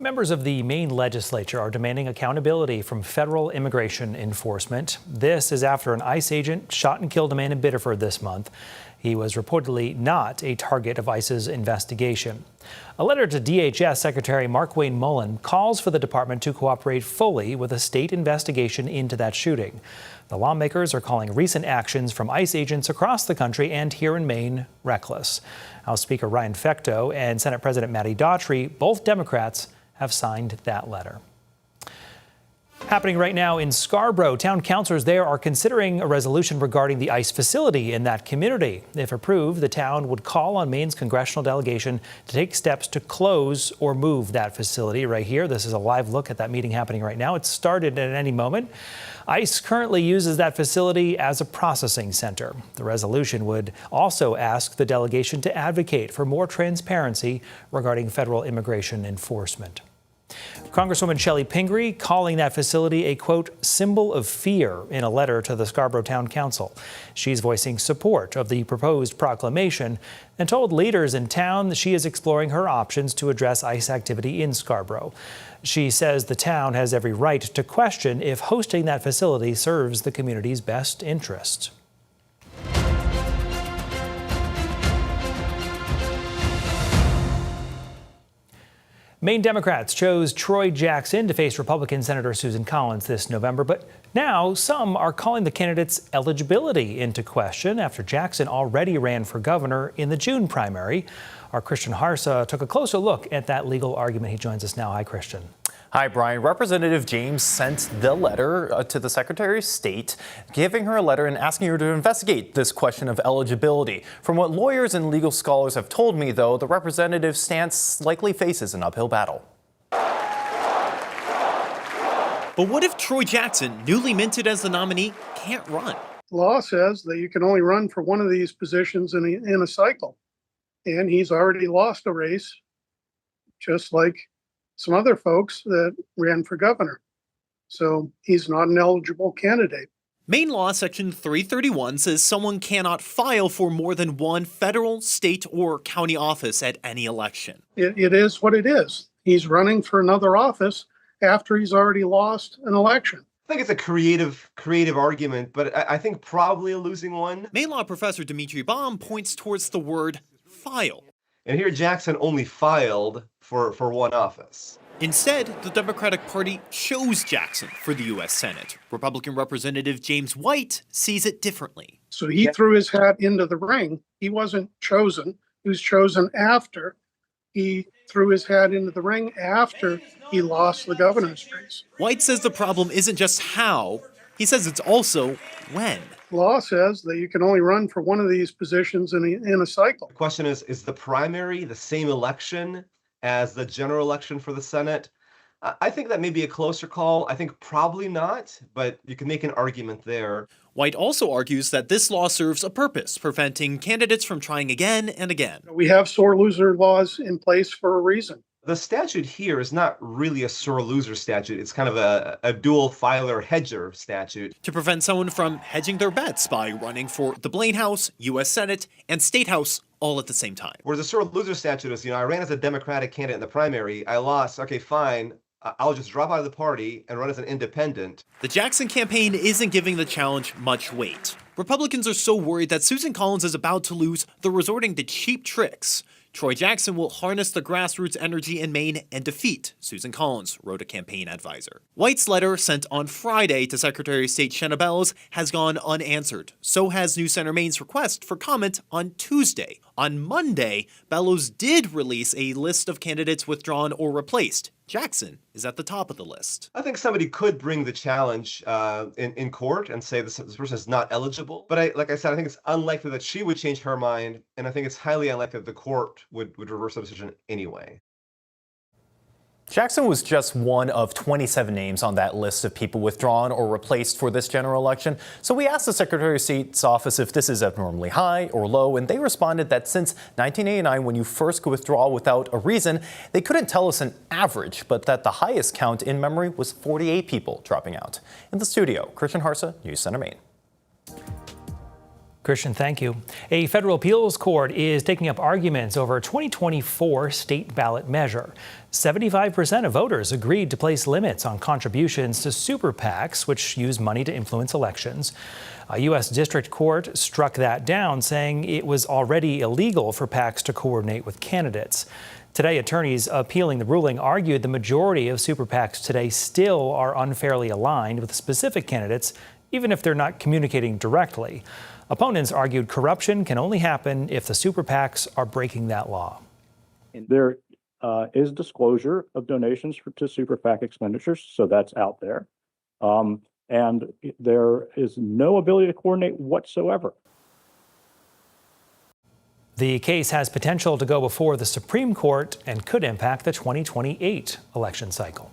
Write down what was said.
Members of the Maine legislature are demanding accountability from federal immigration enforcement. This is after an ICE agent shot and killed a man in Biddeford this month. He was reportedly not a target of ICE's investigation. A letter to DHS Secretary Mark Wayne Mullen calls for the department to cooperate fully with a state investigation into that shooting. The lawmakers are calling recent actions from ICE agents across the country and here in Maine reckless. House Speaker Ryan Fecteau and Senate President Matty Daughtry, both Democrats, have signed that letter. Happening right now in Scarborough, town councilors there are considering a resolution regarding the ICE facility in that community. If approved, the town would call on Maine's congressional delegation to take steps to close or move that facility right here. This is a live look at that meeting happening right now. It started at any moment. ICE currently uses that facility as a processing center. The resolution would also ask the delegation to advocate for more transparency regarding federal immigration enforcement. Congresswoman Shelley Pingree calling that facility a, quote, symbol of fear in a letter to the Scarborough Town Council. She's voicing support of the proposed proclamation and told leaders in town that she is exploring her options to address ICE activity in Scarborough. She says the town has every right to question if hosting that facility serves the community's best interests. Maine Democrats chose Troy Jackson to face Republican Senator Susan Collins this November, but now some are calling the candidate's eligibility into question after Jackson already ran for governor in the June primary. Our Christian Harsa took a closer look at that legal argument. He joins us now. Hi, Christian. Hi, Brian. Representative James sent the letter to the Secretary of State, giving her a letter and asking her to investigate this question of eligibility. From what lawyers and legal scholars have told me, though, the representative's stance likely faces an uphill battle. But what if Troy Jackson, newly minted as the nominee, can't run? The law says that you can only run for one of these positions in a cycle. And he's already lost a race, just like some other folks that ran for governor. So he's not an eligible candidate. Maine law section 331 says someone cannot file for more than one federal, state, or county office at any election. It is what it is. He's running for another office after he's already lost an election. I think it's a creative argument, but I think probably a losing one. Maine law professor Dimitri Baum points towards the word file. And here Jackson only filed for one office. Instead, the Democratic Party chose Jackson for the U.S. Senate. Republican Representative James White sees it differently. So he threw his hat into the ring. He wasn't chosen. He was chosen after he threw his hat into the ring after he lost the governor's race. White says the problem isn't just how, he says it's also when. Law says that you can only run for one of these positions in a cycle. The question is the primary the same election as the general election for the Senate? I think that may be a closer call. I think probably not, but you can make an argument there. White also argues that this law serves a purpose, preventing candidates from trying again and again. We have sore loser laws in place for a reason. The statute here is not really a sore loser statute. It's kind of a dual filer hedger statute. To prevent someone from hedging their bets by running for the Blaine House, U.S. Senate, and State House all at the same time. Whereas the sore loser statute is, I ran as a Democratic candidate in the primary. I lost. Okay, fine. I'll just drop out of the party and run as an independent. The Jackson campaign isn't giving the challenge much weight. Republicans are so worried that Susan Collins is about to lose, they're resorting to cheap tricks. Troy Jackson will harness the grassroots energy in Maine and defeat Susan Collins, wrote a campaign advisor. White's letter, sent on Friday to Secretary of State Shenna Bellows, has gone unanswered. So has New Center Maine's request for comment on Tuesday. On Monday, Bellows did release a list of candidates withdrawn or replaced. Jackson is at the top of the list. I think somebody could bring the challenge in court and say this person is not eligible. But like I said, I think it's unlikely that she would change her mind. And I think it's highly unlikely that the court would reverse the decision anyway. Jackson was just one of 27 names on that list of people withdrawn or replaced for this general election. So we asked the Secretary of State's office if this is abnormally high or low, and they responded that since 1989, when you first could withdraw without a reason, they couldn't tell us an average, but that the highest count in memory was 48 people dropping out. In the studio, Christian Harsa, News Center Maine. Christian, thank you. A federal appeals court is taking up arguments over a 2024 state ballot measure. 75% of voters agreed to place limits on contributions to super PACs, which use money to influence elections. A U.S. district court struck that down, saying it was already illegal for PACs to coordinate with candidates. Today, attorneys appealing the ruling argued the majority of super PACs today still are unfairly aligned with specific candidates, even if they're not communicating directly. Opponents argued corruption can only happen if the super PACs are breaking that law. There is disclosure of donations to super PAC expenditures, so that's out there. And there is no ability to coordinate whatsoever. The case has potential to go before the Supreme Court and could impact the 2028 election cycle.